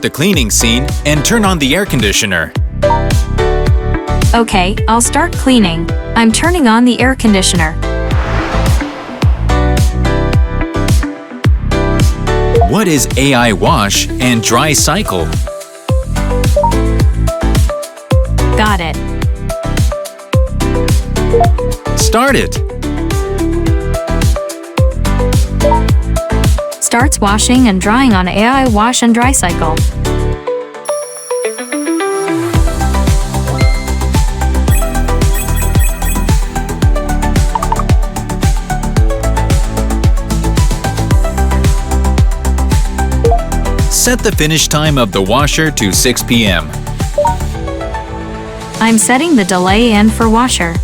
the cleaning scene and turn on the air conditioner. Okay, I'll start cleaning. I'm turning on the air conditioner. What is AI wash and dry cycle? Got it. Start it. Starts washing and drying on AI wash and dry cycle. Set the finish time of the washer to 6 p.m. I'm setting the delay in for washer.